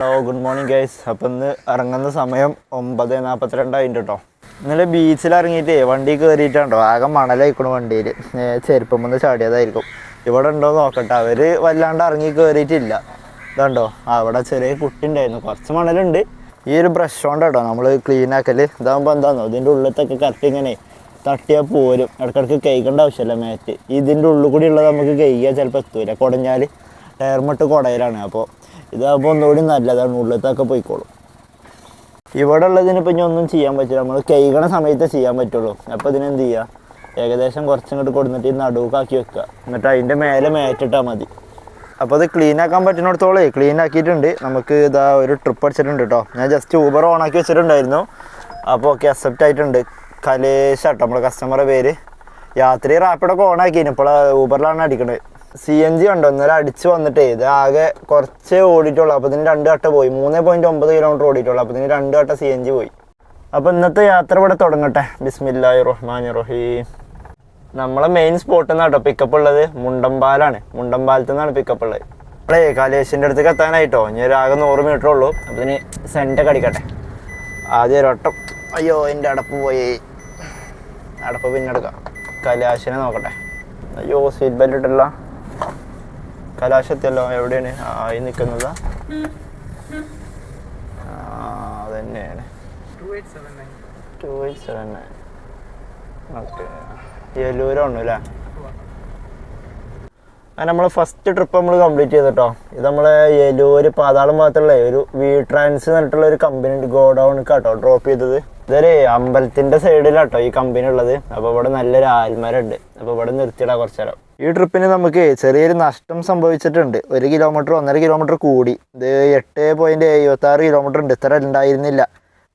Hello good morning guys. അപ്പം ഇന്ന് ഇറങ്ങുന്ന സമയം 9:42 കേട്ടോ. ഇന്നലെ ബീച്ചിൽ ഇറങ്ങിയിട്ട് വണ്ടി കയറിയിട്ടുണ്ടോ, ആകെ മണലായിക്കണു വണ്ടിയിൽ. ചെരുപ്പമെന്ന് ചാടിയതായിരിക്കും. ഇവിടെ ഉണ്ടോ നോക്കട്ടെ. അവർ വല്ലാണ്ട് ഇറങ്ങി കയറിയിട്ടില്ല. ഇതുണ്ടോ, അവിടെ ചെറിയ കുട്ടി ഉണ്ടായിരുന്നു. കുറച്ച് മണലുണ്ട്. ഈ ഒരു ബ്രഷ് കൊണ്ട് കേട്ടോ നമ്മൾ ക്ലീൻ ആക്കൽ. ഇതാകുമ്പോൾ എന്താണെന്നോ, ഇതിൻ്റെ ഉള്ളിലത്തൊക്കെ കറക്റ്റ് ഇങ്ങനെ തട്ടിയാൽ പോരും. ഇടയ്ക്കിടയ്ക്ക് കഴിക്കേണ്ട ആവശ്യമില്ല. മാറ്റ് ഇതിൻ്റെ ഉള്ളിൽ കൂടി ഉള്ളത് നമുക്ക് കഴിക്കാൻ ചിലപ്പോൾ എത്തൂല. കുടഞ്ഞാൽ ടയർമിട്ട് കുടയിലാണ്. അപ്പോൾ ഇതാകുമ്പോൾ ഒന്നുകൂടി നല്ലതാണ്, ഉള്ളിലത്തൊക്കെ പോയിക്കോളും. ഇവിടെ ഉള്ളതിനിപ്പോൾ ഇനി ഒന്നും ചെയ്യാൻ പറ്റില്ല. നമ്മൾ കഴിക്കണ സമയത്തേ ചെയ്യാൻ പറ്റുള്ളൂ. അപ്പോൾ ഇതിനെന്ത് ചെയ്യുക, ഏകദേശം കുറച്ചിങ്ങോട്ട് കൊടുത്തിട്ട് ഈ നടുക്കാക്കി വെക്കുക. എന്നിട്ട് അതിൻ്റെ മേലെ മാറ്റിട്ടാൽ മതി. അപ്പോൾ അത് ക്ലീൻ ആക്കാൻ പറ്റുന്നിടത്തോളം ക്ലീൻ ആക്കിയിട്ടുണ്ട്. നമുക്ക് ഇതാ ഒരു ട്രിപ്പ് അടിച്ചിട്ടുണ്ട് കേട്ടോ. ഞാൻ ജസ്റ്റ് ഊബർ ഓണാക്കി വെച്ചിട്ടുണ്ടായിരുന്നു. അപ്പോൾ ഓക്കെ, അക്സെപ്റ്റ് ആയിട്ടുണ്ട്. കലേശ കേട്ടോ നമ്മുടെ കസ്റ്റമറുടെ പേര്. രാത്രി റാപ്പിഡൊക്കെ ഓണാക്കിയിരുന്നു. ഇപ്പോൾ ഊബറിലാണ് അടിക്കണത്. CNG ഉണ്ടോ, ഇന്നലെ അടിച്ച് വന്നിട്ടേ ഇത് ആകെ കുറച്ചേ ഓടിയിട്ടുള്ളൂ. അപ്പോൾ ഇതിന് 2 വട്ടം പോയി. 3.9 കിലോമീറ്റർ ഓടിയിട്ടുള്ളൂ. അപ്പോൾ ഇതിന് 2 വട്ടം CNG പോയി. അപ്പോൾ ഇന്നത്തെ യാത്ര ഇവിടെ തുടങ്ങട്ടെ. ബിസ്മില്ലാഹിർ റഹ്മാനിർ റഹീം. നമ്മളെ മെയിൻ സ്പോട്ടിൽ നിന്നാണ് കേട്ടോ പിക്കപ്പ് ഉള്ളത്. മുണ്ടമ്പാലാണ്. മുണ്ടമ്പാലത്തു നിന്നാണ് പിക്കപ്പ് ഉള്ളത്. നമ്മളേ കലേശിൻ്റെ അടുത്തേക്ക് എത്താനായിട്ടോ. ഇനി ഒരു ആകെ 100 മീറ്റർ ഉള്ളൂ. അപ്പോൾ ഇതിന് സെൻറ്റൊക്കെ അടിക്കട്ടെ. ആദ്യം ഒരു വട്ടം. അയ്യോ, എൻ്റെ അടപ്പ് പോയി. അടപ്പ് പിന്നെ എടുക്കാം. കലാശിനെ നോക്കട്ടെ. അയ്യോ, സീറ്റ് ബെൽറ്റ് ഇട്ടല്ല. കലാശത്തിയല്ലോ. എവിടെയാണ് ആയി നിൽക്കുന്നതാ? അതന്നെയാണ് 2879. ഓക്കെ, യെല്ലൂരാണ് അല്ലേ? അങ്ങനെ നമ്മൾ ഫസ്റ്റ് ട്രിപ്പ് നമ്മൾ കംപ്ലീറ്റ് ചെയ്തിട്ടോ. ഇത് നമ്മളെ യെല്ലൂര് പാതാളം ഭാഗത്തുള്ള ഒരു ട്രാൻസ് പറഞ്ഞിട്ടുള്ള ഒരു കമ്പനി ഉണ്ട്. ഗോഡൗണിക്ക് കേട്ടോ ഡ്രോപ്പ് ചെയ്തത്. ഇതൊരു അമ്പലത്തിൻ്റെ സൈഡിലാട്ടോ ഈ കമ്പനി ഉള്ളത്. അപ്പോൾ ഇവിടെ നല്ലൊരു ആൽമരമുണ്ട്. അപ്പോൾ ഇവിടെ നിർത്തിയിടാം കുറച്ചു നേരം. ഈ ട്രിപ്പിന് നമുക്ക് ചെറിയൊരു നഷ്ടം സംഭവിച്ചിട്ടുണ്ട്. 1 കിലോമീറ്റർ 1.5 കിലോമീറ്റർ കൂടി. ഇത് 8.76 കിലോമീറ്റർ ഉണ്ട്. ഇത്ര ഉണ്ടായിരുന്നില്ല.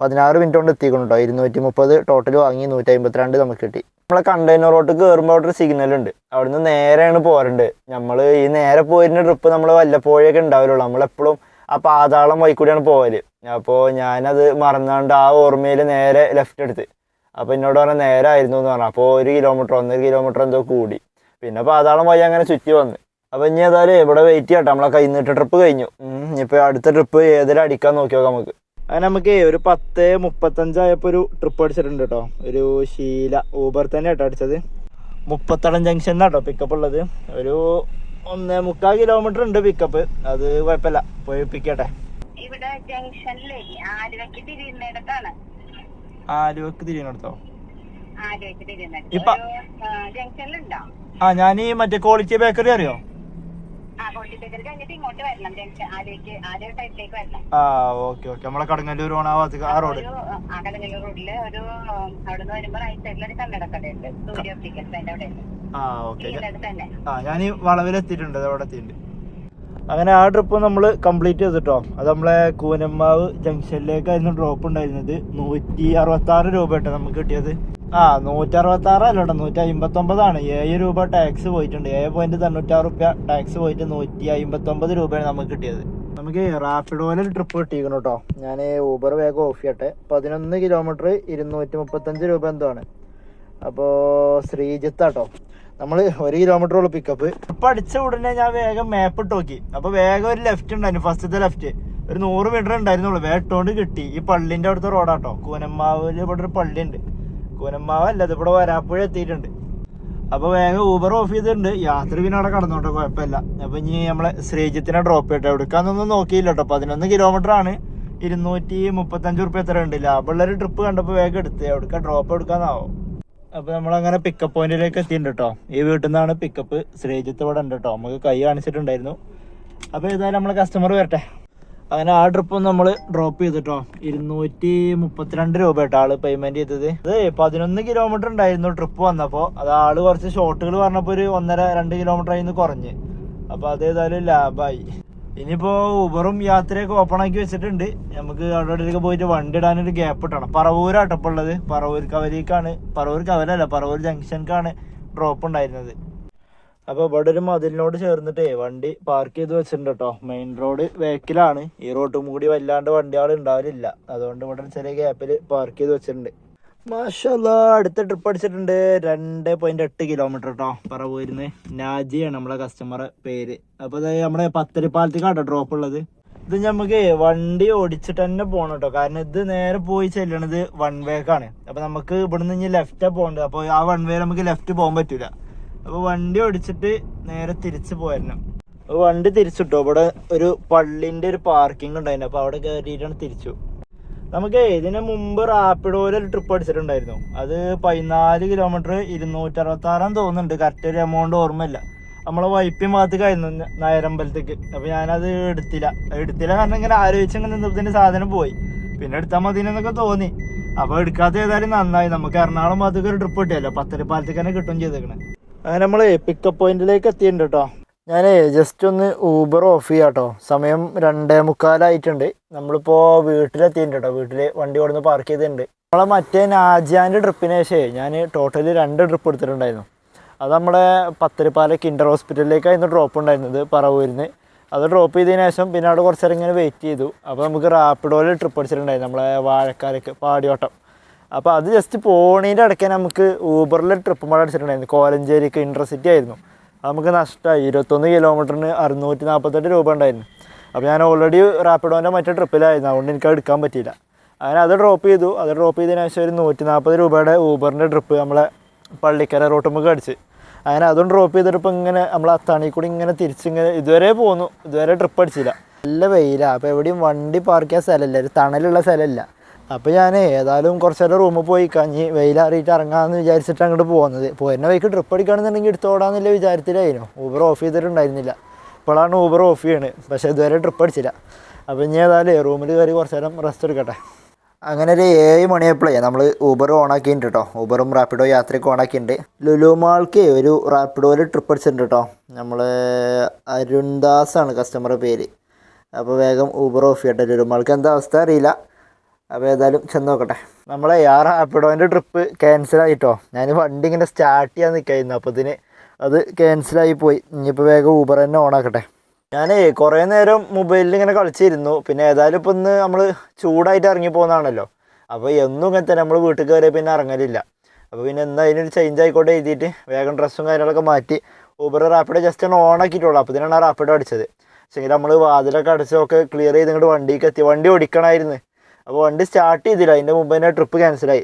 16 മിനിറ്റ് കൊണ്ട് എത്തിക്കണം കേട്ടോ. 230 ടോട്ടൽ വാങ്ങി. 152 നമുക്ക് കിട്ടി. നമ്മളെ കണ്ടെയ്നർ റോഡ് കയറുമ്പോൾ അവിടെ ഒരു സിഗ്നൽ ഉണ്ട്. അവിടുന്ന് നേരെയാണ് പോരണ്ട്. നമ്മൾ ഈ നേരെ പോയിരുന്ന ട്രിപ്പ് നമ്മൾ വല്ലപ്പോഴൊക്കെ ഉണ്ടാവില്ലുള്ളൂ. നമ്മളെപ്പോഴും ആ പാതാളം വഴിക്കൂടിയാണ് പോകല്. അപ്പോൾ ഞാനത് മറന്നാണ്ട് ആ ഓർമ്മയിൽ നേരെ ലെഫ്റ്റ് എടുത്ത്. അപ്പോൾ എന്നോട് പറഞ്ഞാൽ നേരെ ആയിരുന്നു എന്ന് പറഞ്ഞു. അപ്പോൾ 1 കിലോമീറ്റർ 1.5 കിലോമീറ്റർ എന്തോ കൂടി. പിന്നെ പാതാളം വഴി അങ്ങനെ ചുറ്റി വന്ന്. അപ്പോൾ ഇനി ഏതായാലും ഇവിടെ വെയിറ്റ് ചെയ്യട്ടെ. നമ്മളെ കയ്യിൽ നിന്നിട്ട് ട്രിപ്പ് കഴിഞ്ഞു. ഇനിയിപ്പോൾ അടുത്ത ട്രിപ്പ് ഏതെങ്കിലും അടിക്കാൻ നോക്കി നോക്കാം നമുക്ക്. അങ്ങനെ നമുക്ക് ഒരു 10:35 ആയപ്പോൾ ഒരു ട്രിപ്പ് അടിച്ചിട്ടുണ്ട് കേട്ടോ. ഒരു ശീല ഊബർ തന്നെ കേട്ടോ അടിച്ചത്. മുപ്പത്തടം ജംഗ്ഷനിലാട്ടോ പിക്കപ്പ് ഉള്ളത്. ഒരു 1.25 കിലോമീറ്റർ ഉണ്ട് പിക്കപ്പ്. അത് കുഴപ്പമില്ല, പോയി പിക്കട്ടെ. ഇവിടെ ജംഗ്ഷനിലെ ആലുവയ്ക്ക് തിരിയുന്നിടത്താണ്. ആലുവക്ക് തിരിയുന്നിടത്തോ? ആലുവയ്ക്ക് തിരിയുന്നിടത്ത് ഇപ്പൊ ജംഗ്ഷനിലുണ്ടോ? ഞാൻ ഈ മറ്റേ ക്വാളിറ്റി ബേക്കറി അറിയോ? ഇങ്ങോട്ട് വരണം. ജംഗ്ഷൻ ആലുവ സൈഡിലേക്ക് വരണം. ഓക്കെ നമ്മളെ കടങ്ങല്ലൂർ ഓണ ഭാഗത്തേക്ക് ആ റോഡ്. കടങ്ങല്ലൂർ റോഡില് ഒരു അവിടുന്ന് വരുമ്പോ റൈറ്റ് സൈഡിലൊരു കന്നടക്കടയുണ്ട്. സൂര്യ ഒപ്റ്റിക്കൽസ് അതിന്റെ അവിടെ തന്നെ. ഞാൻ ഈ വളവിലെത്തിയിട്ടുണ്ട്. അവിടെ എത്തിയിട്ടുണ്ട്. അങ്ങനെ ആ ട്രിപ്പ് നമ്മൾ കംപ്ലീറ്റ് ചെയ്തിട്ടോ. അത് നമ്മളെ കൂനമ്മാവ് ജംഗ്ഷനിലേക്കായിരുന്നു ഡ്രോപ്പ് ഉണ്ടായിരുന്നത്. 166 രൂപ കേട്ടോ നമുക്ക് കിട്ടിയത്. 166 അല്ലോട്ടോ, 159 7 രൂപ ടാക്സ് പോയിട്ടുണ്ട്. 7.96 രൂപ ടാക്സ് പോയിട്ട് 159 രൂപയാണ് നമുക്ക് കിട്ടിയത്. നമുക്ക് റാപ്പിഡോയിൽ ട്രിപ്പ് കിട്ടിയിരിക്കണം കേട്ടോ. ഞാൻ ഊബർ വേഗം ഓഫ് ചെയ്യട്ടെ. 11 കിലോമീറ്റർ 235 രൂപ എന്തോ ആണ്. അപ്പോൾ ശ്രീജിത്താട്ടോ. നമ്മൾ 1 കിലോമീറ്റർ ഉള്ളു പിക്കപ്പ്. ഇപ്പം അടിച്ച ഉടനെ ഞാൻ വേഗം മാപ്പ് ഇട്ട് നോക്കി. അപ്പോൾ വേഗം ഒരു ലെഫ്റ്റ് ഉണ്ടായിരുന്നു. ഫസ്റ്റത്തെ ലെഫ്റ്റ് ഒരു 100 മീറ്റർ ഉണ്ടായിരുന്നുള്ളൂ. വേഗം ഇട്ടുകൊണ്ട് കിട്ടി. ഈ പള്ളിൻ്റെ അവിടുത്തെ റോഡാട്ടോ. കൂനമ്മാവിൽ ഇവിടെ ഒരു പള്ളി ഉണ്ട്. കൂനമ്മാവ് അല്ല, ഇതിവിടെ വരാപ്പുഴ എത്തിയിട്ടുണ്ട്. അപ്പോൾ വേഗം ഊബർ ഓഫ് ചെയ്തിട്ടുണ്ട്. യാത്ര പിന്നെ അവിടെ കടന്നോട്ടെ, കുഴപ്പമില്ല. അപ്പോൾ ഇനി നമ്മളെ ശ്രീജിത്തിനെ ഡ്രോപ്പ് ചെയ്യട്ടെ. എടുക്കാന്നൊന്നും നോക്കിയില്ല കേട്ടോ. 11 കിലോമീറ്റർ ആണ്. 235 റുപ്യ എത്ര ഉണ്ട്. ലാഭമുള്ളൊരു ട്രിപ്പ് കണ്ടപ്പോൾ വേഗം എടുത്ത്. എവിടേക്കാ ഡ്രോപ്പ് എടുക്കാന്നാവോ. അപ്പോൾ നമ്മളങ്ങനെ പിക്കപ്പ് പോയിന്റിലേക്ക് എത്തിയിട്ടുണ്ട് കേട്ടോ. ഈ വീട്ടിൽ നിന്നാണ് പിക്കപ്പ്. ശ്രീജിത്ത് ഇവിടെ ഉണ്ട് കേട്ടോ. നമുക്ക് കൈ കാണിച്ചിട്ടുണ്ടായിരുന്നു. അപ്പോൾ ഏതായാലും നമ്മളെ കസ്റ്റമർ വരട്ടെ. അങ്ങനെ ആ ട്രിപ്പ് നമ്മൾ ഡ്രോപ്പ് ചെയ്തിട്ടോ. 232 രൂപ കേട്ടോ ആള് പേയ്മെന്റ് ചെയ്തത്. അത് 11 കിലോമീറ്റർ ഉണ്ടായിരുന്നു ട്രിപ്പ് വന്നപ്പോൾ. അത് ആള് കുറച്ച് ഷോർട്ടുകൾ പറഞ്ഞപ്പോൾ ഒരു 1.5-2 കിലോമീറ്റർ ആയിരുന്നു കുറഞ്ഞ്. അപ്പോൾ അതേതായാലും ലാഭമായി. ഇനിയിപ്പോൾ ഊബറും യാത്രയൊക്കെ ഓപ്പൺ ആക്കി വെച്ചിട്ടുണ്ട്. നമുക്ക് അവിടെ പോയിട്ട് വണ്ടി ഇടാനൊരു ഗ്യാപ്പ് ഇട്ടണം. പറവൂരാട്ടോ ഇപ്പോൾ ഉള്ളത്. പറവൂർ കവലിക്കാണ്. പറവൂർ കവലല്ല, പറവൂർ ജംഗ്ഷനിക്കാണ് ഡ്രോപ്പ് ഉണ്ടായിരുന്നത്. അപ്പോൾ ഇവിടെ ഒരു മതിലിനോട് ചേർന്നിട്ടേ വണ്ടി പാർക്ക് ചെയ്ത് വെച്ചിട്ടുണ്ട് കേട്ടോ. മെയിൻ റോഡ് വേക്കിലാണ്. ഈ റോഡും കൂടി വല്ലാണ്ട് വണ്ടികൾ ഉണ്ടാവില്ല. അതുകൊണ്ട് ഇവിടെ ചെറിയ ഗ്യാപ്പിൽ പാർക്ക് ചെയ്ത് വെച്ചിട്ടുണ്ട്. മാഷാല്ലാ അടുത്ത ട്രിപ്പ് അടിച്ചിട്ടുണ്ട് 2.8 കിലോമീറ്റർ കേട്ടോ. പറവൂരിന്ന് നാജിയാണ് നമ്മളെ കസ്റ്റമറെ പേര്. അപ്പോൾ ഇത് നമ്മുടെ പത്തരിപ്പാലത്തേക്കാട്ടോ ഡ്രോപ്പ് ഉള്ളത്. ഇത് നമുക്ക് വണ്ടി ഓടിച്ചിട്ട് തന്നെ പോകണം കേട്ടോ. കാരണം ഇത് നേരെ പോയി ചെല്ലണത് വൺ വേക്കാണ്. അപ്പൊ നമുക്ക് ഇവിടുന്ന് ഇനി ലെഫ്റ്റാ പോകേണ്ടത്. അപ്പൊ ആ വൺ വേ നമുക്ക് ലെഫ്റ്റ് പോകാൻ പറ്റൂല. അപ്പൊ വണ്ടി ഓടിച്ചിട്ട് നേരെ തിരിച്ച് പോരണം. അപ്പൊ വണ്ടി തിരിച്ചിട്ടോ. ഇവിടെ ഒരു പള്ളിന്റെ ഒരു പാർക്കിംഗ് ഉണ്ടായിരുന്നു. അപ്പൊ അവിടെ കയറിയിട്ടാണ് തിരിച്ചു. നമുക്ക് ഇതിന് മുമ്പ് റാപ്പിഡോയിൽ ഒരു ട്രിപ്പ് അടിച്ചിട്ടുണ്ടായിരുന്നു. അത് 14 കിലോമീറ്റർ 266 തോന്നുന്നുണ്ട്. കറക്റ്റ് ഒരു എമൗണ്ട് ഓർമ്മയില്ല. നമ്മളെ വൈപ്പിൻ ഭാഗത്തേക്കായിരുന്നു നായരമ്പലത്തേക്ക്. അപ്പൊ ഞാനത് എടുത്തില്ല കാരണം ഇങ്ങനെ ആലോചിച്ചങ്ങനെ നിന്നതിന്റെ സാധനം പോയി. പിന്നെ എടുത്താൽ മതിയെന്നൊക്കെ തോന്നി. അപ്പൊ എടുക്കാത്ത ഏതായാലും നന്നായി. നമുക്ക് എറണാകുളം ഭാഗത്തേക്ക് ഒരു ട്രിപ്പ് കിട്ടിയല്ലോ. പത്തരപ്പാലത്തേക്ക് തന്നെ കിട്ടും ചെയ്തേക്കണേ. അങ്ങനെ നമ്മള് പിക്കപ്പ് പോയിന്റിലേക്ക് എത്തിയിട്ടുണ്ട് കേട്ടോ. ഞാൻ ജസ്റ്റ് ഒന്ന് ഊബർ ഓഫ് ചെയ്യാം കേട്ടോ. സമയം 2:45 നമ്മളിപ്പോ വീട്ടിലെത്തിയിട്ടുണ്ട് കേട്ടോ. വീട്ടില് വണ്ടി കൊടുന്ന് പാർക്ക് ചെയ്തിട്ടുണ്ട്. നമ്മളെ മറ്റേ നാജിയാൻ്റെ ട്രിപ്പിന് ശേഷം ഞാൻ ടോട്ടലി 2 ട്രിപ്പ് എടുത്തിട്ടുണ്ടായിരുന്നു. അത് നമ്മുടെ പത്തരപ്പാല കിൻഡർ ഹോസ്പിറ്റലിലേക്കായിരുന്നു ഡ്രോപ്പ് ഉണ്ടായിരുന്നത് പറവൂരിന്ന്. അത് ഡ്രോപ്പ് ചെയ്തതിന് ശേഷം പിന്നെ അവിടെ കുറച്ച് നേരം ഇങ്ങനെ വെയിറ്റ് ചെയ്തു. അപ്പോൾ നമുക്ക് റാപ്പിഡോയിൽ ട്രിപ്പ് അടിച്ചിട്ടുണ്ടായിരുന്നു നമ്മളെ വാഴക്കാലേക്ക് പാടിയോട്ടം. അപ്പോൾ അത് ജസ്റ്റ് പോണീൻ്റെ ഇടയ്ക്ക് നമുക്ക് ഊബറിൽ ട്രിപ്പ് മഴ അടിച്ചിട്ടുണ്ടായിരുന്നു. കോലഞ്ചേരിക്ക് ഇൻ്റർസിറ്റി ആയിരുന്നു. അത് നമുക്ക് നഷ്ടമായി. 21 കിലോമീറ്ററിന് 648 രൂപ ഉണ്ടായിരുന്നു. അപ്പോൾ ഞാൻ ഓൾറെഡി റാപ്പിഡോൻ്റെ മറ്റേ ട്രിപ്പിലായിരുന്നു. അതുകൊണ്ട് എനിക്ക് എടുക്കാൻ പറ്റിയില്ല. അങ്ങനെ അത് ഡ്രോപ്പ് ചെയ്തു. അത് ഡ്രോപ്പ് ചെയ്തതിന് ശേഷം ഒരു 140 രൂപയുടെ ഊബറിൻ്റെ ട്രിപ്പ് നമ്മളെ പള്ളിക്കര റോട്ടുമ്മക്ക് അടിച്ച്. അങ്ങനെ അതും ഡ്രോപ്പ് ചെയ്തിട്ട് ഇപ്പം ഇങ്ങനെ നമ്മൾ അത്താണി കൂടി ഇങ്ങനെ തിരിച്ചിങ്ങനെ ഇതുവരെ പോന്നു. ഇതുവരെ ട്രിപ്പ് അടിച്ചില്ല. നല്ല വെയിലാണ്. അപ്പോൾ എവിടെയും വണ്ടി പാർക്ക് ചെയ്യാൻ സ്ഥലമില്ല. ഒരു തണലുള്ള സ്ഥലമില്ല. അപ്പോൾ ഞാൻ ഏതായാലും കുറച്ച് നേരം റൂമിൽ പോയി കഞ്ഞി വെയിലറിയിട്ട് ഇറങ്ങാമെന്ന് വിചാരിച്ചിട്ട് അങ്ങോട്ട് പോകുന്നത്. പോരുന്ന വഴിക്ക് ട്രിപ്പ് അടിക്കുകയാണെന്നുണ്ടെങ്കിൽ എടുത്തോടാന്നുള്ള വിചാരത്തിലായിരുന്നു. ഊബർ ഓഫ് ചെയ്തിട്ടുണ്ടായിരുന്നില്ല. ഇപ്പോഴാണ് ഊബർ ഓഫ് ചെയ്യണത്. പക്ഷേ ഇതുവരെ ട്രിപ്പ് അടിച്ചില്ല. അപ്പോൾ ഇനി ഏതായാലും റൂമിൽ കയറി കുറച്ച് നേരം റെസ്റ്റ് എടുക്കട്ടെ. അങ്ങനെ ഒരു 7 മണിയായപ്പോഴേ നമ്മൾ ഊബർ ഓണാക്കിയിട്ടുണ്ട് കേട്ടോ. ഊബറും റാപ്പിഡോ യാത്രയ്ക്ക് ഓണാക്കിയിട്ടുണ്ട്. ലുലു മാൾക്ക് ഒരു റാപ്പിഡോയിൽ ട്രിപ്പ് അടിച്ചിട്ടുണ്ട് കേട്ടോ. നമ്മൾ അരുൺദാസാണ് കസ്റ്റമറുടെ പേര്. അപ്പോൾ വേഗം ഊബർ ഓഫ് ചെയ്യട്ടെ. ലുലു മാൾക്ക് എന്താ അവസ്ഥ അറിയില്ല. അപ്പോൾ ഏതായാലും ചെന്ന് നോക്കട്ടെ. നമ്മളെ ആ റാപ്പിഡോൻ്റെ ട്രിപ്പ് ക്യാൻസലായിട്ടോ. ഞാൻ വണ്ടി ഇങ്ങനെ സ്റ്റാർട്ട് ചെയ്യാൻ നിൽക്കായിരുന്നു. അപ്പോൾ ഇതിന് അത് ക്യാൻസലായി പോയി. ഇനിയിപ്പോൾ വേഗം ഊബർ തന്നെ ഓണാക്കട്ടെ. ഞാൻ കുറേ നേരം മൊബൈലിൽ ഇങ്ങനെ കളിച്ചിരുന്നു. പിന്നെ ഏതായാലും ഇപ്പം ഇന്ന് നമ്മൾ ചൂടായിട്ട് ഇറങ്ങി പോകുന്നതാണല്ലോ. അപ്പോൾ എന്നും ഇങ്ങനെ തന്നെ നമ്മൾ വീട്ടിൽ കയറിയ പിന്നെ ഇറങ്ങലില്ല. അപ്പോൾ പിന്നെ എന്താ അതിനൊരു ചേഞ്ച് ആയിക്കോട്ടെ എഴുതിയിട്ട് വേഗം ഡ്രസ്സും കാര്യങ്ങളൊക്കെ മാറ്റി ഊബർ റാപ്പിഡോ ജസ്റ്റ് ഒന്ന് ഓൺ ആക്കിയിട്ടുള്ളൂ. അപ്പോൾ ഇതിനാണ് റാപ്പിഡോ അടിച്ചത്. പക്ഷേ നമ്മൾ വാതിലൊക്കെ അടിച്ചൊക്കെ ക്ലിയർ ചെയ്ത് ഇങ്ങോട്ട് വണ്ടിക്ക് എത്തി. വണ്ടി ഓടിക്കണമായിരുന്നു. അപ്പോൾ വണ്ടി സ്റ്റാർട്ട് ചെയ്തില്ല. അതിൻ്റെ മുമ്പ് തന്നെ ട്രിപ്പ് ക്യാൻസലായി.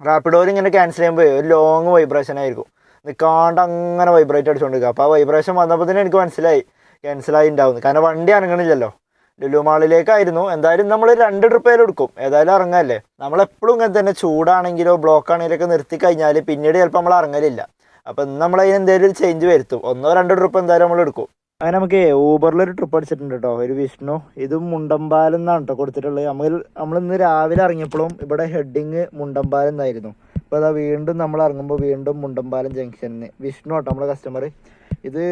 റാപ്പിഡോയിൽ ഇങ്ങനെ ക്യാൻസൽ ചെയ്യുമ്പോൾ ഒരു ലോങ് വൈബ്രേഷൻ ആയിരിക്കും. നിൽക്കാണ്ട് അങ്ങനെ വൈബ്രേറ്റ് അടിച്ചുകൊണ്ടിരിക്കുക. അപ്പോൾ ആ വൈബ്രേഷൻ വന്നപ്പോൾ തന്നെ എനിക്ക് മനസ്സിലായി ക്യാൻസലായി ഉണ്ടാവുന്നു. കാരണം വണ്ടി അനങ്ങണില്ലല്ലോ. ലുലു മാളിലേക്കായിരുന്നു. എന്തായാലും നമ്മൾ 2 ട്രിപ്പേലും എടുക്കും. ഏതായാലും ഇറങ്ങാല്ലേ. നമ്മളെപ്പോഴും ഇങ്ങനെ തന്നെ ചൂടാണെങ്കിലോ ബ്ലോക്ക് ആണെങ്കിലൊക്കെ നിർത്തി കഴിഞ്ഞാൽ പിന്നീട് ചിലപ്പോൾ നമ്മൾ ഇറങ്ങലില്ല. അപ്പോൾ ഇന്ന് നമ്മളതിന് എന്തെങ്കിലും ഒരു ചേഞ്ച് വരുത്തും. 1-2 ട്രിപ്പ് എന്തായാലും നമ്മൾ എടുക്കും. അങ്ങനെ നമുക്ക് ഊബറിലൊരു ട്രിപ്പ് അടിച്ചിട്ടുണ്ട് കേട്ടോ. ഒരു വിഷ്ണു. ഇതും മുണ്ടമ്പാലം എന്നാണ് കേട്ടോ കൊടുത്തിട്ടുള്ളത്. നമ്മളിന്ന് രാവിലെ ഇറങ്ങിയപ്പോഴും ഇവിടെ ഹെഡിങ് മുണ്ടമ്പാലം എന്നായിരുന്നു. അപ്പോൾ അതാ വീണ്ടും നമ്മൾ ഇറങ്ങുമ്പോൾ വീണ്ടും മുണ്ടമ്പാലം ജംഗ്ഷനിന് വിഷ്ണു കേട്ടോ നമ്മളെ കസ്റ്റമർ. ഇത്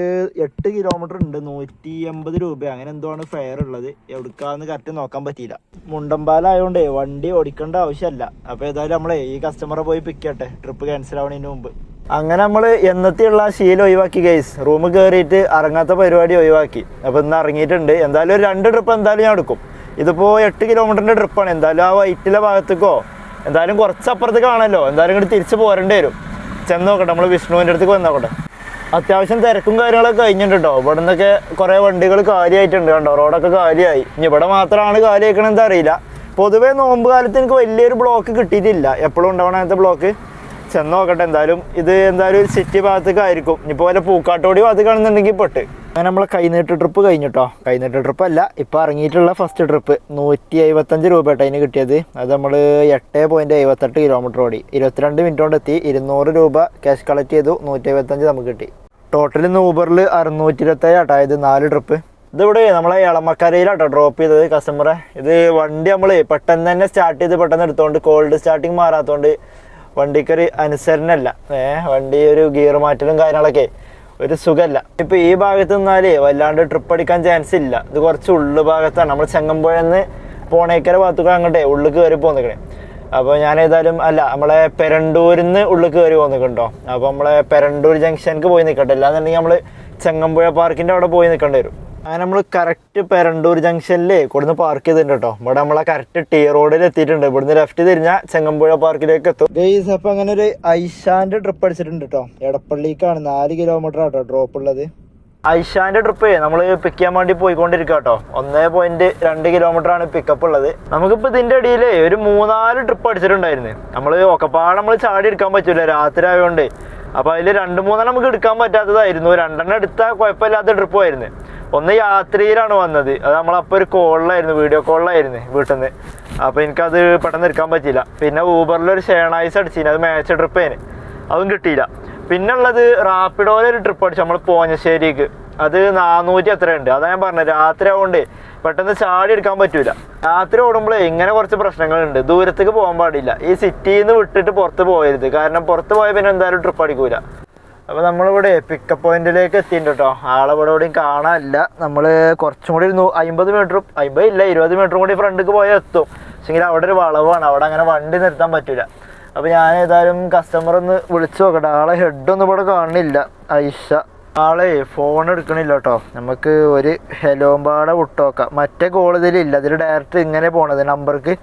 8 കിലോമീറ്റർ ഉണ്ട്. 180 രൂപ അങ്ങനെ എന്തോ ആണ് ഫെയർ ഉള്ളത്. എവിടുക്കാന്ന് കറക്റ്റ് നോക്കാൻ പറ്റിയില്ല. മുണ്ടമ്പാലം ആയതുകൊണ്ടേ വണ്ടി ഓടിക്കേണ്ട ആവശ്യമല്ല. അപ്പോൾ ഏതായാലും നമ്മളെ ഈ കസ്റ്റമറെ പോയി പിക്ക് ചെയ്യട്ടെ ട്രിപ്പ് ക്യാൻസൽ ആവുന്നതിന് മുമ്പ്. അങ്ങനെ നമ്മൾ എന്നത്തെയുള്ള ശീലം ഒഴിവാക്കി ഗൈസ്. റൂമിൽ കയറിയിട്ട് ഇറങ്ങാത്ത പരിപാടി ഒഴിവാക്കി. അപ്പോൾ ഇന്ന് ഇറങ്ങിയിട്ടുണ്ട്. എന്തായാലും ഒരു 2 ട്രിപ്പ് എന്തായാലും ഞാൻ എടുക്കും. ഇതിപ്പോൾ 8 കിലോമീറ്ററിൻ്റെ ട്രിപ്പാണ്. എന്തായാലും ആ വൈറ്റിലെ ഭാഗത്തേക്കോ എന്തായാലും കുറച്ചപ്പുറത്തേക്ക് കാണല്ലോ. എന്തായാലും ഇങ്ങോട്ട് തിരിച്ച് പോരേണ്ടി വരും. ചെന്ന് നോക്കട്ടെ. നമ്മൾ വിഷ്ണുവിൻ്റെ അടുത്തേക്ക് വന്ന് നോക്കട്ടെ. അത്യാവശ്യം തിരക്കും കാര്യങ്ങളൊക്കെ കഴിഞ്ഞിട്ടുണ്ട് കേട്ടോ. ഇവിടെ നിന്നൊക്കെ കുറേ വണ്ടികൾ കാലിയായിട്ടുണ്ട് കണ്ടോ. റോഡൊക്കെ കാലിയായി. ഇനി ഇവിടെ മാത്രമാണ് കാലി ആക്കണമെന്ന് അറിയില്ല. പൊതുവേ നോമ്പ് കാലത്ത് എനിക്ക് വലിയൊരു ബ്ലോക്ക് കിട്ടിയിട്ടില്ല. എപ്പോഴും ഉണ്ടാവണം അങ്ങനത്തെ ബ്ലോക്ക്. ചെന്ന് നോക്കട്ടെ. എന്തായാലും സിറ്റി ഭാഗത്തേക്ക് ആയിരിക്കും. ഇനിയിപ്പോൾ വല്ല പൂക്കാട്ടോടി ഭാഗത്ത് കാണുന്നുണ്ടെങ്കിൽ പെട്ട്. അങ്ങനെ നമ്മളെ കൈനീട്ട് ട്രിപ്പ് കഴിഞ്ഞിട്ടോ. കൈനീട്ട് ട്രിപ്പ് അല്ല, ഇപ്പോൾ ഇറങ്ങിയിട്ടുള്ള ഫസ്റ്റ് ട്രിപ്പ് 175 രൂപ കേട്ടോ അതിന് കിട്ടിയത്. അത് നമ്മൾ 8.58 കിലോമീറ്റർ ഓടി 22 മിനിറ്റ് കൊണ്ട് എത്തി. 200 രൂപ ക്യാഷ് കളക്ട് ചെയ്തു. 175 നമുക്ക് കിട്ടി. ടോട്ടൽ ഇന്ന് ഊബറിൽ 627 ആട്ടോ. ഇത് 4 ട്രിപ്പ്. ഇതിവിടെ നമ്മളെ എളമക്കരയിലാട്ടോ ഡ്രോപ്പ് ചെയ്തത് കസ്റ്റമറെ. ഇത് വണ്ടി നമ്മൾ പെട്ടെന്ന് തന്നെ സ്റ്റാർട്ട് ചെയ്ത് പെട്ടെന്ന് എടുത്തോണ്ട് കോൾഡ് സ്റ്റാർട്ടിങ് മാറാത്തതുകൊണ്ട് വണ്ടിക്കൊരു അനുസരണല്ല. വണ്ടി ഒരു ഗിയർ മാറ്റലും കാര്യങ്ങളൊക്കെ ഒരു സുഖമല്ല. ഇപ്പോൾ ഈ ഭാഗത്ത് നിന്നാലേ വല്ലാണ്ട് ട്രിപ്പ് അടിക്കാൻ ചാൻസ് ഇല്ല. ഇത് കുറച്ച് ഉള്ളു ഭാഗത്താണ്. നമ്മൾ ചെങ്ങമ്പുഴന്ന് പോണേക്കര ഭാഗത്തൊക്കെ അങ്ങോട്ടേ ഉള്ളിൽ കയറി പോന്നിക്കണേ. അപ്പോൾ ഞാൻ ഏതായാലും നമ്മളെ പെരണ്ടൂരിൽ നിന്ന് ഉള്ളിൽ കയറി പോന്നിട്ടുണ്ടോ. അപ്പോൾ നമ്മളെ പെരണ്ടൂർ ജംഗ്ഷനിക്ക് പോയി നിൽക്കട്ടെ. അല്ലാന്നുണ്ടെങ്കിൽ നമ്മൾ ചെങ്ങമ്പുഴ പാർക്കിൻ്റെ അവിടെ പോയി നിൽക്കേണ്ടി വരും. അങ്ങനെ നമ്മൾ കറക്റ്റ് പെരണ്ടൂർ ജംഗ്ഷനിൽ കൊടുന്ന് പാർക്ക് ചെയ്തിട്ടുണ്ട് കേട്ടോ. ഇവിടെ നമ്മളെ കറക്റ്റ് ടി റോഡിൽ എത്തിയിട്ടുണ്ട്. ഇവിടുന്ന് ലെഫ്റ്റ് തിരിഞ്ഞാൽ ചെങ്ങമ്പുഴ പാർക്കിലേക്ക് എത്തും ഗൈസ്. അപ്പോൾ അങ്ങനെ ഒരു ഐഷാൻ്റെ ട്രിപ്പ് അടിച്ചിട്ടുണ്ട് കേട്ടോ. എടപ്പള്ളിക്കാണ് 4 കിലോമീറ്റർ ആട്ടോ ഡ്രോപ്പ് ഉള്ളത്. ഐഷാന്റെ ട്രിപ്പ് നമ്മൾ പിക്ക് ചെയ്യാൻ വേണ്ടി പോയിക്കൊണ്ടിരിക്കുക കേട്ടോ. 1.2 കിലോമീറ്റർ ആണ് പിക്കപ്പ് ഉള്ളത്. നമുക്കിപ്പോൾ ഇതിൻ്റെ ഇടയിൽ ഒരു 3-4 ട്രിപ്പ് അടിച്ചിട്ടുണ്ടായിരുന്നു. നമ്മൾ ഒക്കെപ്പാടെ നമ്മൾ ചാടി എടുക്കാൻ പറ്റില്ല രാത്രി ആയതുകൊണ്ട്. അപ്പോൾ അതിൽ 2-3 നമുക്ക് എടുക്കാൻ പറ്റാത്തതായിരുന്നു. 2 എടുത്താൽ കുഴപ്പമില്ലാത്ത ട്രിപ്പായിരുന്നു. ഒന്ന് യാത്രയിലാണ് വന്നത്, അത് നമ്മളപ്പോൾ ഒരു കോളിലായിരുന്നു, വീഡിയോ കോളിലായിരുന്നു വീട്ടിൽ നിന്ന്. അപ്പോൾ എനിക്കത് പെട്ടെന്ന് എടുക്കാൻ പറ്റിയില്ല. പിന്നെ ഊബറിലൊരു ഷേണൈസ് അടിച്ചിന്, അത് മാച്ച് ട്രിപ്പേന്, അതും കിട്ടിയില്ല. പിന്നെ ഉള്ളത് റാപ്പിഡോയിലൊരു ട്രിപ്പ് അടിച്ചു നമ്മൾ പോഞ്ഞശ്ശേരിക്ക്, അത് 400 എത്രയുണ്ട്. അതാ ഞാൻ പറഞ്ഞത് രാത്രി ആവുകൊണ്ട് പെട്ടെന്ന് ചാടി എടുക്കാൻ പറ്റൂല. രാത്രി ഓടുമ്പോൾ ഇങ്ങനെ കുറച്ച് പ്രശ്നങ്ങളുണ്ട്. ദൂരത്തേക്ക് പോകാൻ പാടില്ല, ഈ സിറ്റിയിൽ നിന്ന് വിട്ടിട്ട് പുറത്ത് പോകരുത്, കാരണം പുറത്ത് പോയാൽ പിന്നെ എന്തായാലും ട്രിപ്പ് അടിക്കൂല. അപ്പോൾ നമ്മളിവിടെ പിക്കപ്പ് പോയിന്റിലേക്ക് എത്തിയിട്ടുണ്ട് കേട്ടോ. ആളെ ഇവിടെ എവിടെയും കാണാനില്ല. നമ്മൾ കുറച്ചും കൂടി 50 മീറ്ററും 50 ഇല്ല 20 മീറ്ററും കൂടി ഫ്രണ്ടിലേക്ക് പോയാൽ എത്തും. പക്ഷെങ്കിൽ അവിടെ ഒരു വളവാണ്, അവിടെ അങ്ങനെ വണ്ടി നിർത്താൻ പറ്റില്ല. അപ്പോൾ ഞാൻ ഏതായാലും കസ്റ്റമർ ഒന്ന് വിളിച്ചു നോക്കട്ടെ. ആളെ ഹെഡൊന്നും ഇവിടെ കാണുന്നില്ല. ഐഷ ആളെ ഫോൺ എടുക്കണില്ല കേട്ടോ. നമുക്ക് ഒരു ഹെലോമ്പാടെ വിട്ടോക്കാം. മറ്റേ കോൾ ഇതിലില്ല, ഇതിൽ ഡയറക്റ്റ് ഇങ്ങനെ പോണത് നമ്പർക്ക്.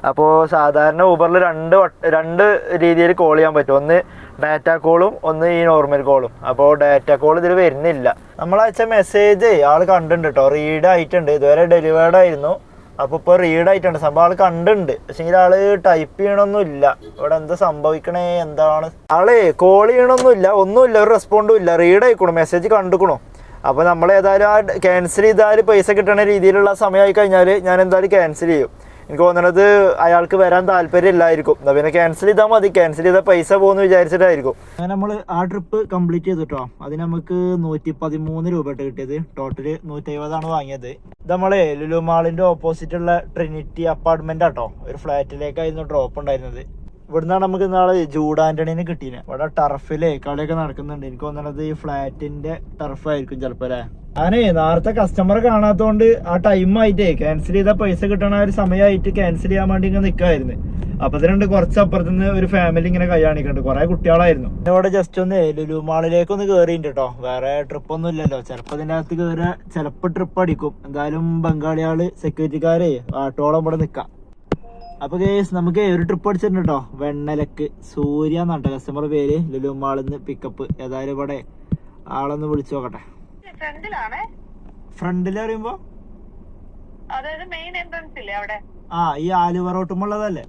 അപ്പോൾ സാധാരണ ഊബറിൽ രണ്ട് രീതിയിൽ കോൾ ചെയ്യാൻ പറ്റും. ഒന്ന് ഡാറ്റ കോളും ഒന്ന് ഈ നോർമൽ കോളും. അപ്പോൾ ഡാറ്റ കോൾ ഇതിൽ വരുന്നില്ല. നമ്മളയച്ച മെസ്സേജ് ആൾ കണ്ടിട്ടുണ്ട് കേട്ടോ, റീഡ് ആയിട്ടുണ്ട്. ഇതുവരെ ഡെലിവേർഡ് ആയിരുന്നു, അപ്പോൾ ഇപ്പോൾ റീഡ് ആയിട്ടുണ്ട്. സംഭവം ആൾ കണ്ടിട്ടുണ്ട്, പക്ഷേങ്കിൽ ആള് ടൈപ്പ് ചെയ്യണമൊന്നും ഇല്ല. ഇവിടെ എന്താ സംഭവിക്കണേ, എന്താണ് ആള് കോൾ ചെയ്യണമൊന്നുമില്ല, ഒന്നുമില്ല, ഒരു റെസ്പോണ്ടും ഇല്ല. റീഡ് ആയിക്കണു, മെസ്സേജ് കണ്ടുക്കണു. അപ്പോൾ നമ്മൾ ഏതായാലും ആ ക്യാൻസൽ ചെയ്താൽ പൈസ കിട്ടണ രീതിയിലുള്ള സമയമായി കഴിഞ്ഞാൽ ഞാൻ എന്തായാലും ക്യാൻസൽ ചെയ്യും. എനിക്ക് തോന്നുന്നത് അയാൾക്ക് വരാൻ താല്പര്യം ഇല്ലായിരിക്കും. എന്നാൽ പിന്നെ ക്യാൻസൽ ചെയ്താൽ മതി, ക്യാൻസൽ ചെയ്താൽ പൈസ പോകുമെന്ന് വിചാരിച്ചിട്ടായിരിക്കും. അങ്ങനെ നമ്മൾ ആ ട്രിപ്പ് കംപ്ലീറ്റ് ചെയ്തിട്ടോ. അതിന് നമുക്ക് 113 രൂപ കിട്ടിയത്. ടോട്ടല് 150 വാങ്ങിയത്. ഇത് നമ്മളെ ലുലു മാളിന്റെ ഓപ്പോസിറ്റുള്ള ട്രിനിറ്റി അപ്പാർട്ട്മെന്റ് ആട്ടോ. ഒരു ഫ്ലാറ്റിലേക്കായിരുന്നു ഡ്രോപ്പ് ഉണ്ടായിരുന്നത്. ഇവിടുന്നാണ് നമുക്ക് നാളെ ജൂഡ് ആന്റണീനെ കിട്ടീനെ. ഇവിടെ ടർഫിലെ കളിയൊക്കെ നടക്കുന്നുണ്ട്. എനിക്ക് തോന്നുന്നത് ഈ ഫ്ലാറ്റിന്റെ ടർഫായിരിക്കും ചിലപ്പോ അല്ലേ. ഞാനേ നേരത്തെ കസ്റ്റമർ കാണാത്തോണ്ട് ആ ടൈം ആയിട്ടേ ക്യാൻസൽ ചെയ്ത പൈസ കിട്ടണ ഒരു സമയമായിട്ട് ക്യാൻസൽ ചെയ്യാൻ വേണ്ടി ഇങ്ങനെ നിൽക്കായിരുന്നു. അപ്പൊ ഇതിനുണ്ട് കുറച്ച് അപ്പുറത്തുനിന്ന് ഒരു ഫാമിലി ഇങ്ങനെ കൈ കാണിക്കുന്നുണ്ട്. കുറെ കുട്ടികളായിരുന്നു. ഇവിടെ ജസ്റ്റ് ഒന്ന് ലുലു മാളിലേക്ക് ഒന്ന് കയറിയിട്ടുണ്ട് കേട്ടോ. വേറെ ട്രിപ്പ് ഒന്നും ഇല്ലല്ലോ. ചിലപ്പോ ഇതിന്റെ അകത്ത് കയറിയ ചിലപ്പോ ട്രിപ്പ് അടിക്കും. എന്തായാലും ബംഗാളികള് സെക്യൂരിറ്റിക്കാരെ ആട്ടോളം ഇവിടെ നിക്കാം. അപ്പൊ കേസ് നമുക്ക് ഒരു ട്രിപ്പ് അടിച്ചിട്ടുണ്ട് കേട്ടോ. വെണ്ണലക്ക് സൂര്യ എന്നാട്ട കസ്റ്റമർ പേര്. ലുലു മാളിന്ന് പിക്കപ്പ്. ഏതായാലും ഇവിടെ ആളൊന്ന് വിളിച്ചു നോക്കട്ടെ. ഫ്രണ്ടില് അറിയുമ്പോ ആ ഈ ആലുവ റോട്ടുമുള്ളതല്ലേ?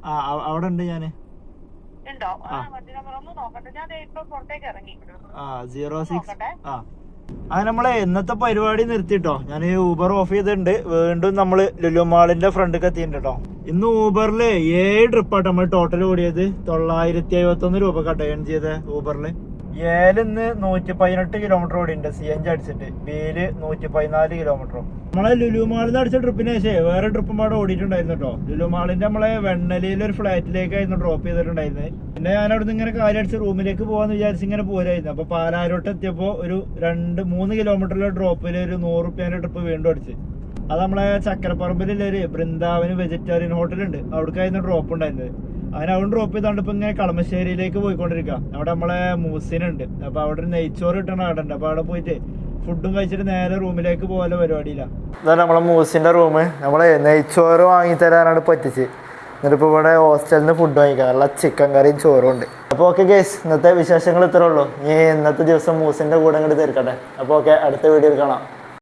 ആ അവിടെ ഉണ്ട് ഞാന്. 06 അങ്ങനെ നമ്മളെ ഇന്നത്തെ പരിപാടി നിർത്തിട്ടോ. ഞാൻ ഊബർ ഓഫ് ചെയ്തിട്ടുണ്ട്. വീണ്ടും നമ്മള് ലുലു മാളിന്റെ ഫ്രണ്ടിലേക്ക് എത്തിയിട്ടുണ്ട് കേട്ടോ. ഇന്ന് ഊബറില് 7 ട്രിപ്പാട്ടോ നമ്മൾ ടോട്ടൽ ഓടിയത്. 971 രൂപ കേട്ടോ ഏൺ ചെയ്ത് ഊബറില്. ഏലിന്ന് 118 കിലോമീറ്റർ ഓടിയുണ്ട് CNG അടിച്ചിട്ട്. ബിയില് 114 കിലോമീറ്ററും. നമ്മളെ ലുലു മാളിന്ന് അടിച്ച ട്രിപ്പിന് ശേഷം വേറെ ട്രിപ്പും പാടെ ഓടിയിട്ടുണ്ടായിരുന്നു കേട്ടോ. ലുലു മാളിന്റെ നമ്മളെ വെണ്ണലയിൽ ഒരു ഫ്ലാറ്റിലേക്കായിരുന്നു ഡ്രോപ്പ് ചെയ്തിട്ടുണ്ടായിരുന്നത്. പിന്നെ ഞാൻ അവിടുന്ന് ഇങ്ങനെ കാലടിച്ച് റൂമിലേക്ക് പോകാന്ന് വിചാരിച്ച് ഇങ്ങനെ പോരായിരുന്നു. അപ്പൊ പാലാരോട്ട് എത്തിയപ്പോ ഒരു 2-3 കിലോമീറ്ററിലെ ഡ്രോപ്പിൽ ഒരു 100 റുപ്യേന്റെ ട്രിപ്പ് വീണ്ടും അടിച്ച്. അത് നമ്മളെ ചക്കരപ്പറമ്പിലുള്ള ഒരു ബൃന്ദാവന് വെജിറ്റേറിയൻ ഹോട്ടലുണ്ട്, അവിടേക്കായിരുന്നു ഡ്രോപ്പ് ഉണ്ടായിരുന്നത്. അങ്ങനെ അവിടെ ഡ്രോപ്പ് ചെയ്തോണ്ട് ഇപ്പൊ ഇങ്ങനെ കളമശ്ശേരിയിലേക്ക് പോയിക്കൊണ്ടിരിക്കുക. അവിടെ നമ്മളെ മൂസിനുണ്ട്. അപ്പൊ അവിടെ ഒരു നെയ്ച്ചോറ് കിട്ടണ അവിടെ ഉണ്ട്. അപ്പൊ അവിടെ പോയിട്ട് ഫുഡും കഴിച്ചിട്ട് നേരെ റൂമിലേക്ക് പോലെ പരിപാടിയില്ല. ഇതാണ് നമ്മളെ മൂസിന്റെ റൂം. നമ്മളെ നെയ്ച്ചോറ് വാങ്ങി തരാനാണ് പറ്റിച്ച്. എന്നിട്ടിപ്പോൾ ഇവിടെ ഹോസ്റ്റലിൽ നിന്ന് ഫുഡ് വാങ്ങിക്കാം. നല്ല ചിക്കൻ കറിയും ചോറും ഉണ്ട്. അപ്പോൾ ഓക്കെ ഗൈസ്, ഇന്നത്തെ വിശേഷങ്ങൾ ഇത്രേ ഉള്ളൂ. ഇനി ഇന്നത്തെ ദിവസം മൂസിന്റെ കൂടെ അങ്ങോട്ട് തീർക്കട്ടെ. അപ്പോൾ ഓക്കെ, അടുത്ത വീഡിയോയിൽ കാണാം.